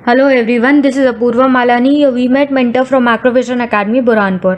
Hello everyone, this is Apurva Malani, your VMAT mentor from Macrovision Academy, Burhanpur.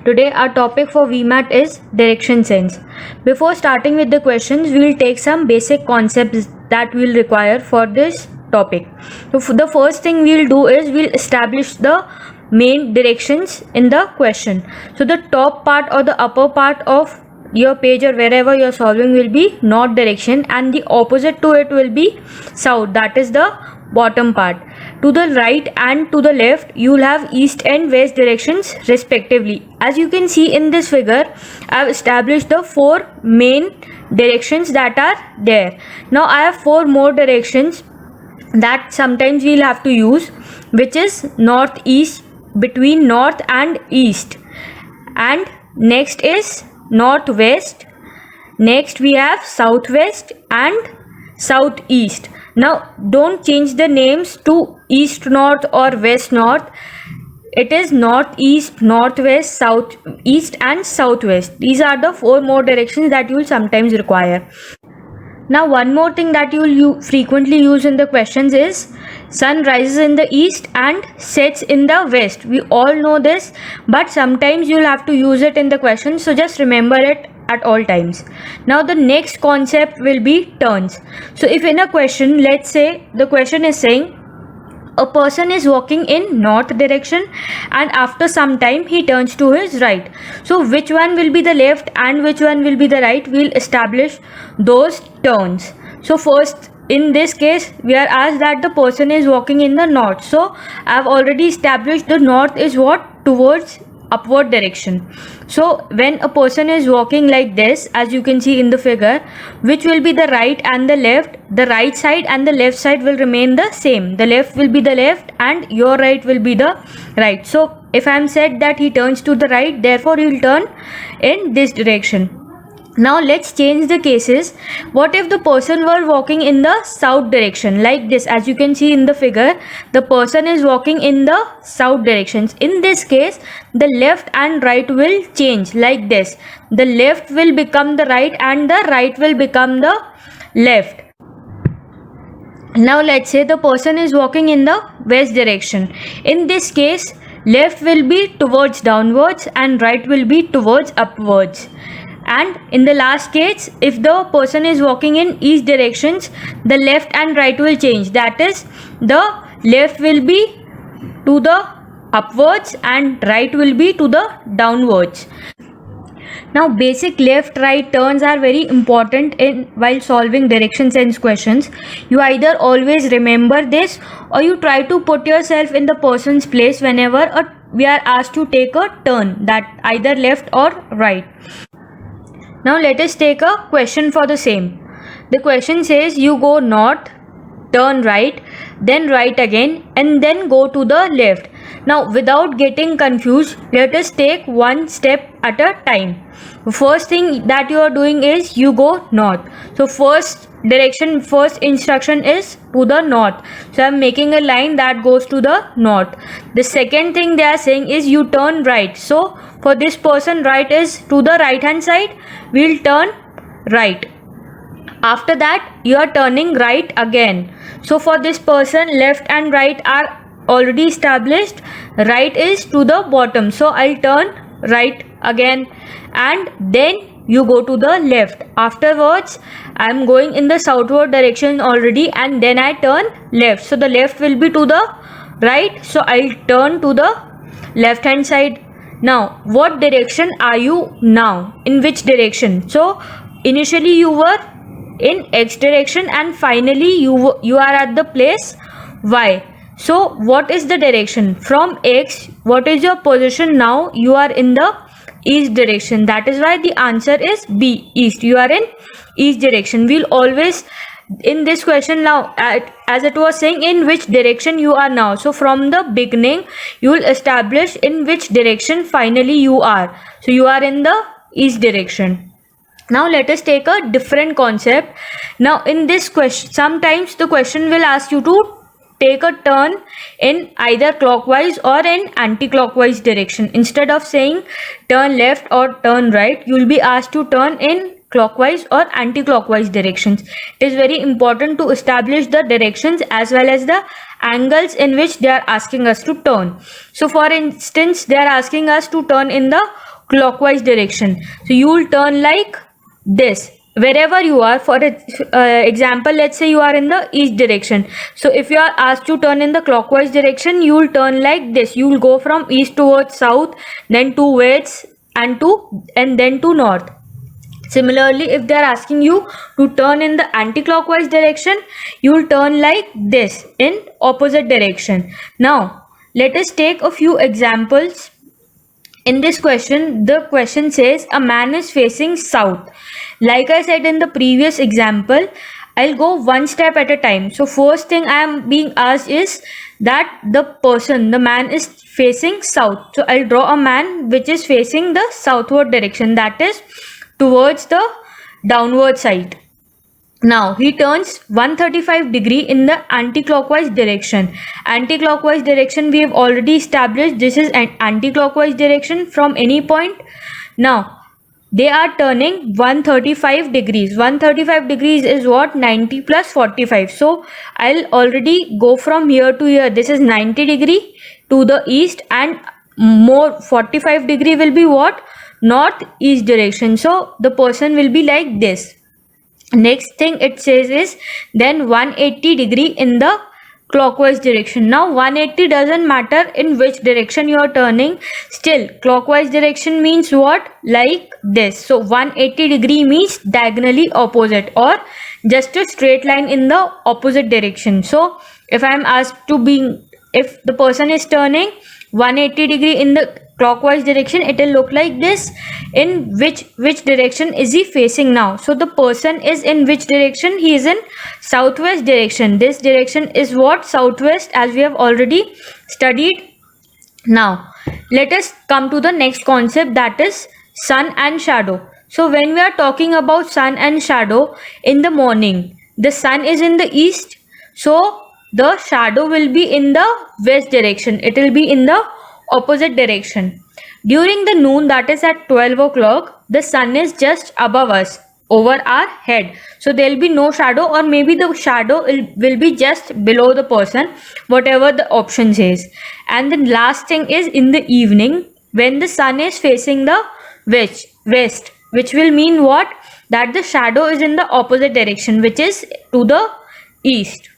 Today our topic for VMAT is direction sense. Before starting with the questions, we will take some basic concepts that we will require for this topic. So the first thing we will do is we will establish the main directions in the question. So the top part or the upper part of your page or wherever you are solving will be north direction, and the opposite to it will be south, that is the bottom part. To the right and to the left you will have east and west directions respectively. As you can see in this figure, I have established the four main directions that are there. Now I have four more directions that sometimes we will have to use, which is northeast, between north and east, and next is northwest, next we have southwest and southeast. Now don't change the names to east north or west north. It is northeast, northwest, southeast and southwest. These are the four more directions that you will sometimes require. Now one more thing that you will frequently use in the questions is sun rises in the east and sets in the west. We all know this, but sometimes you will have to use it in the question, so just remember it at all times. Now the next concept will be turns. So if in a question, let's say the question is saying a person is walking in north direction and after some time he turns to his right. So which one will be the left and which one will be the right? We'll establish those turns. So first, in this case we are asked that the person is walking in the north. So I have already established the north is what? Towards upward direction. So when a person is walking like this, as you can see in the figure, which will be the right and the left? The right side and the left side will remain the same. The left will be the left and your right will be the right. So if I am said that he turns to the right, therefore he will turn in this direction. Now let's change the cases. What if the person were walking in the south direction like this? As you can see in the figure, the person is walking in the south directions. In this case, the left and right will change like this. The left will become the right and the right will become the left. Now let's say the person is walking in the west direction. In this case, left will be towards downwards and right will be towards upwards. And in the last case, if the person is walking in east directions, the left and right will change. That is, the left will be to the upwards and right will be to the downwards. Now basic left right turns are very important in while solving direction sense questions. You either always remember this or you try to put yourself in the person's place whenever we are asked to take a turn, that either left or right. Now let us take a question for the same. The question says you go north, turn right, then right again and then go to the left. Now without getting confused, let us take one step at a time. First thing that you are doing is you go north. So first instruction is to the north. So I am making a line that goes to the north. The second thing they are saying is you turn right. So for this person, right is to the right hand side, we'll turn right. After that you are turning right again. So for this person, left and right are already established. Right is to the bottom, so I'll turn right again and then you go to the left. Afterwards I am going in the southward direction already and then I turn left. So the left will be to the right, so I'll turn to the left hand side. Now what direction are you now? In which direction? So initially you were in X direction and finally you are at the place Y. So what is the direction? From X, what is your position now? You are in the east direction. That is why the answer is B, east. You are in east direction. We'll always in this question now, as it was saying, in which direction you are now. So from the beginning you will establish in which direction finally you are. So you are in the east direction. Now let us take a different concept. Now in this question, sometimes the question will ask you to take a turn in either clockwise or in anti-clockwise direction. Instead of saying turn left or turn right, you will be asked to turn in clockwise or anti-clockwise directions. It is very important to establish the directions as well as the angles in which they are asking us to turn. So for instance, they are asking us to turn in the clockwise direction. So you will turn like this wherever you are. For example, let's say you are in the east direction. So if you are asked to turn in the clockwise direction, you will turn like this. You will go from east towards south, then to west, and then to north. Similarly, if they are asking you to turn in the anti-clockwise direction, you will turn like this in opposite direction. Now let us take a few examples. In this question, the question says a man is facing south. Like I said in the previous example, I'll go one step at a time. So first thing I am being asked is that the man is facing south. So I'll draw a man which is facing the southward direction, that is towards the downward side. Now he turns 135 degree in the anti-clockwise direction. Anti-clockwise direction we have already established. This is an anti-clockwise direction from any point. Now they are turning 135 degrees. 135 degrees is what? 90 plus 45. So I'll already go from here to here. This is 90 degree to the east, and more 45 degree will be what? Northeast direction. So the person will be like this. Next thing it says is then 180 degree in the clockwise direction. Now 180 doesn't matter in which direction you are turning. Still clockwise direction means what? Like this. So 180 degree means diagonally opposite, or just a straight line in the opposite direction. So if I am asked to if the person is turning 180 degree in the clockwise direction, it will look like this. In which direction is he facing now? So the person is in which direction? He is in southwest direction. This direction is what? Southwest, as we have already studied. Now let us come to the next concept, that is sun and shadow. So when we are talking about sun and shadow, in the morning the sun is in the east, so the shadow will be in the west direction. It will be in the opposite direction. During the noon, that is at 12 o'clock, the sun is just above us, over our head. So there will be no shadow, or maybe the shadow will be just below the person, whatever the option says. And the last thing is in the evening, when the sun is facing the west, which will mean what? That the shadow is in the opposite direction, which is to the east.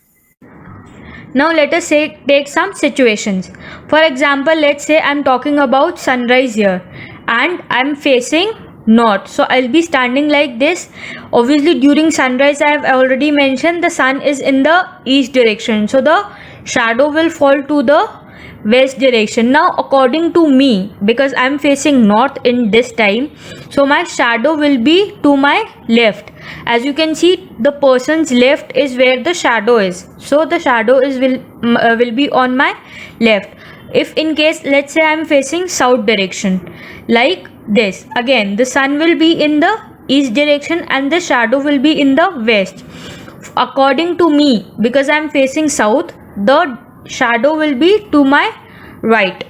Now let us take some situations. For example, let's say I'm talking about sunrise here and I'm facing north. So I'll be standing like this. Obviously during sunrise, I have already mentioned the sun is in the east direction. So the shadow will fall to the west direction. Now according to me, because I'm facing north in this time, so my shadow will be to my left. As you can see, the person's left is where the shadow is, so the shadow will be on my left. If in case, let's say I'm facing south direction like this, again the sun will be in the east direction and the shadow will be in the west. According to me, because I'm facing south, the shadow will be to my right.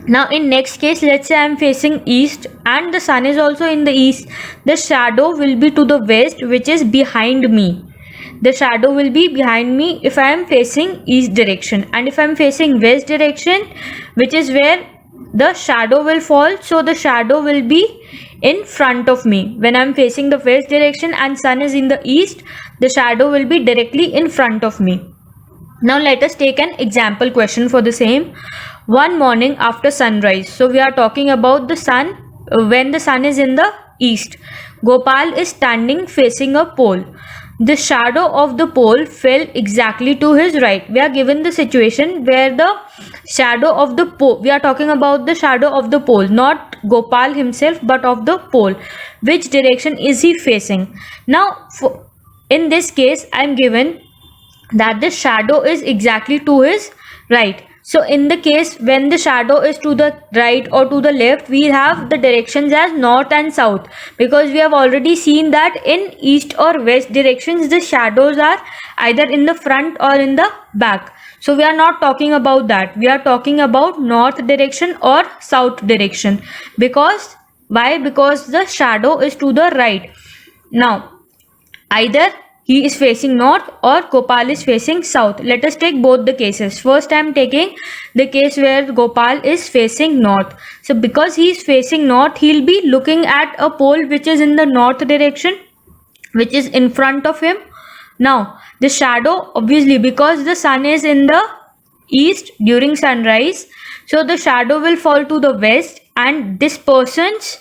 Now in next case, let's say I am facing east and the sun is also in the east, the shadow will be to the west, which is behind me. The shadow will be behind me if I am facing east direction, and if I am facing west direction, which is where the shadow will fall, so the shadow will be in front of me. When I am facing the west direction and sun is in the east, the shadow will be directly in front of me. Now let us take an example question for the same. One morning after sunrise, so we are talking about the sun when the sun is in the east. Gopal is standing facing a pole. The shadow of the pole fell exactly to his right. We are given the situation where the shadow of the pole, we are talking about the shadow of the pole, not Gopal himself but of the pole. Which direction is he facing? Now in this case I am given that the shadow is exactly to his right. So in the case when the shadow is to the right or to the left, we have the directions as north and south, because we have already seen that in east or west directions the shadows are either in the front or in the back. So we are not talking about that. We are talking about north direction or south direction. Because why? Because the shadow is to the right. Now, either he is facing north or Gopal is facing south. Let us take both the cases. First, I am taking the case where Gopal is facing north. So, because he is facing north, he will be looking at a pole which is in the north direction, which is in front of him. Now, the shadow, obviously, because the sun is in the east during sunrise, so the shadow will fall to the west, and this person's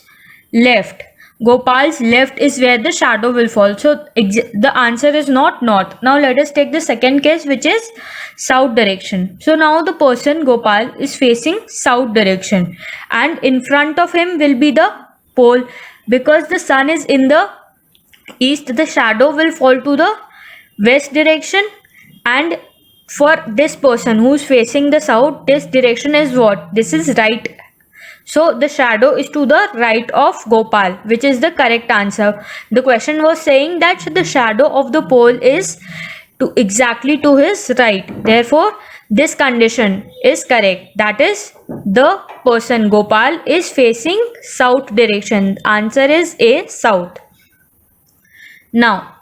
left, Gopal's left, is where the shadow will fall. So the answer is not north. Now let us take the second case, which is south direction. So now the person Gopal is facing south direction, and in front of him will be the pole. Because the sun is in the east, the shadow will fall to the west direction, and for this person who is facing the south, this direction is what? This is right. So the shadow is to the right of Gopal, which is the correct answer. The question was saying that the shadow of the pole is exactly to his right. Therefore, this condition is correct. That is, the person Gopal is facing south direction. Answer is A, south. Now,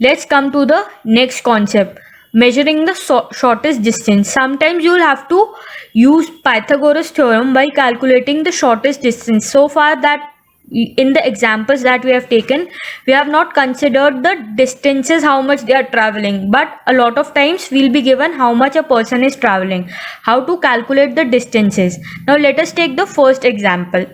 let's come to the next concept, measuring the shortest distance. Sometimes you will have to use Pythagoras theorem by calculating the shortest distance. So far that in the examples that we have taken, we have not considered the distances, how much they are traveling, but a lot of times we will be given how much a person is traveling, how to calculate the distances. Now let us take the first example.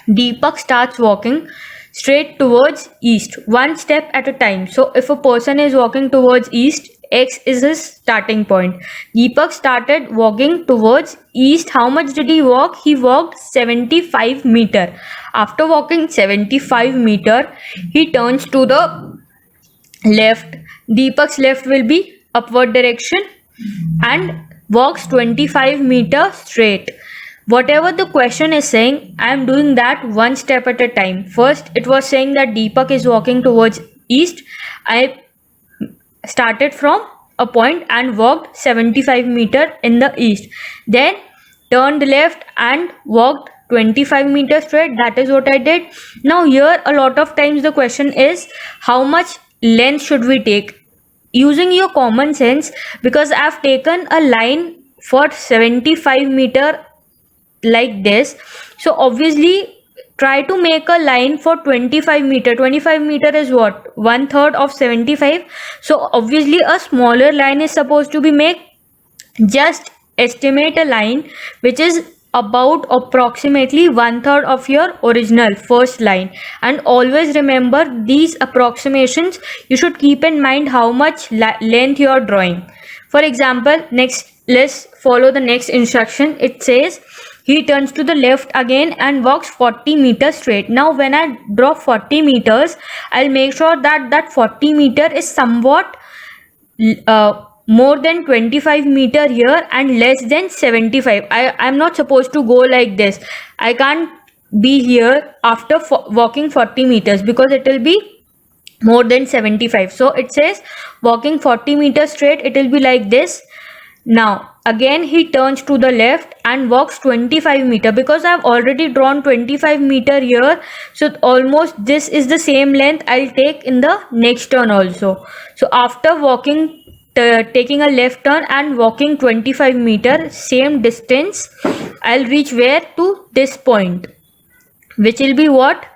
Deepak starts walking straight towards east, one step at a time. So if a person is walking towards east, X is his starting point. Deepak started walking towards east. How much did he walk? He walked 75 meter. After walking 75 meter, he turns to the left. Deepak's left will be upward direction and walks 25 meter straight. Whatever the question is saying, I am doing that one step at a time. First, it was saying that Deepak is walking towards east. I started from a point and walked 75 meter in the east. Then turned left and walked 25 meters straight. That is what I did. Now here a lot of times the question is how much length should we take? Using your common sense, because I have taken a line for 75 meter like this, so obviously try to make a line for 25 meter. 25 meter is what? 1/3 of 75. So obviously a smaller line is supposed to be made. Just estimate a line which is about approximately 1/3 of your original first line, and always remember these approximations. You should keep in mind how much length you are drawing. For example, next let's follow the next instruction. It says he turns to the left again and walks 40 meters straight. Now when I draw 40 meters, I'll make sure that that 40 meter is somewhat more than 25 meter here and less than 75. I'm not supposed to go like this. I can't be here after walking 40 meters because it will be more than 75. So it says walking 40 meters straight, it will be like this. Now again he turns to the left and walks 25 meter. Because I've already drawn 25 meter here, so almost this is the same length I'll take in the next turn also. So after walking taking a left turn and walking 25 meter, same distance, I'll reach where? To this point, which will be what?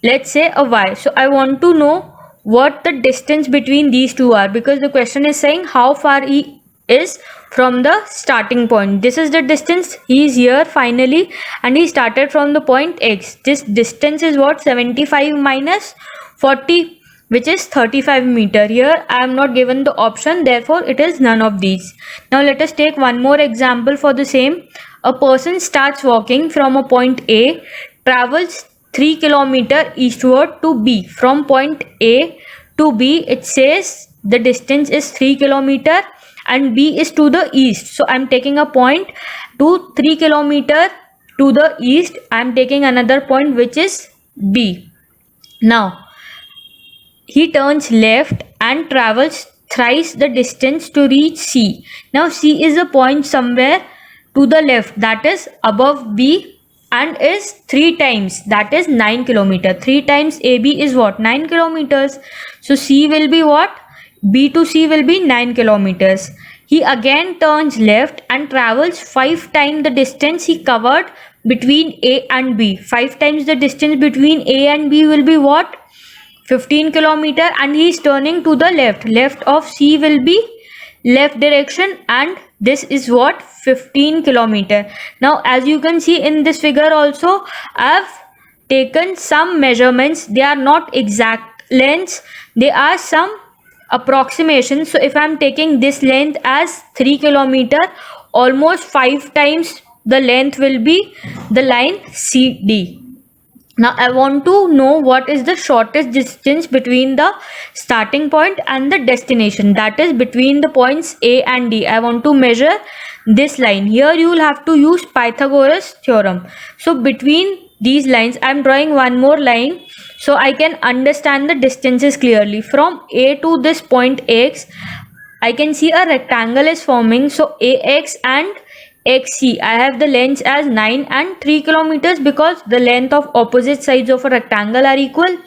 Let's say a Y. So I want to know what the distance between these two are, because the question is saying how far he is from the starting point. This is the distance. He is here finally and he started from the point X. This distance is what? 75 minus 40, which is 35 meter. Here I am not given the option, therefore it is none of these. Now let us take one more example for the same. A person starts walking from a point A, travels 3 kilometer eastward to B. From point A to B, it says the distance is 3 kilometer and B is to the east. So I am taking a point to 3 kilometer to the east. I am taking another point which is B. Now he turns left and travels thrice the distance to reach C. Now C is a point somewhere to the left, that is above B and is 3 times, that is 9 kilometer. 3 times AB is what? 9 kilometers. So C will be what? B to C will be 9 kilometers. He again turns left and travels 5 times the distance he covered between A and B. 5 times the distance between A and B will be what? 15 kilometer, and he is turning to the left. Left of C will be left direction, and this is what? 15 kilometer. Now as you can see in this figure also, I have taken some measurements. They are not exact lengths, they are some approximation. So if I am taking this length as 3 kilometer, almost 5 times the length will be the line CD. Now I want to know what is the shortest distance between the starting point and the destination, that is between the points A and D. I want to measure this line. Here you will have to use Pythagoras theorem. So between these lines I am drawing one more line so I can understand the distances clearly. From A to this point X, I can see a rectangle is forming. So AX and XC, I have the length as 9 and 3 kilometers because the length of opposite sides of a rectangle are equal.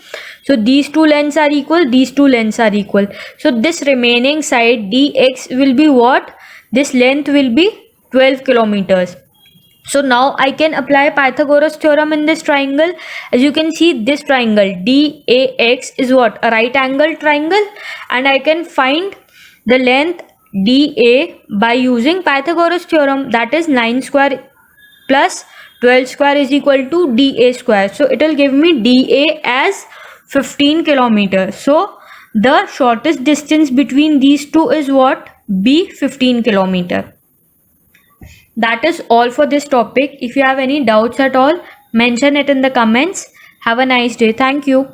So these two lengths are equal, these two lengths are equal. So this remaining side DX will be what? This length will be 12 kilometers. So now I can apply Pythagoras theorem in this triangle. As you can see, this triangle DAX is what? A right angle triangle, and I can find the length DA by using Pythagoras theorem, that is 9 square plus 12 square is equal to DA square. So it will give me DA as 15 kilometers. So the shortest distance between these two is what? B, 15 kilometer. That is all for this topic. If you have any doubts at all, mention it in the comments. Have a nice day. Thank you.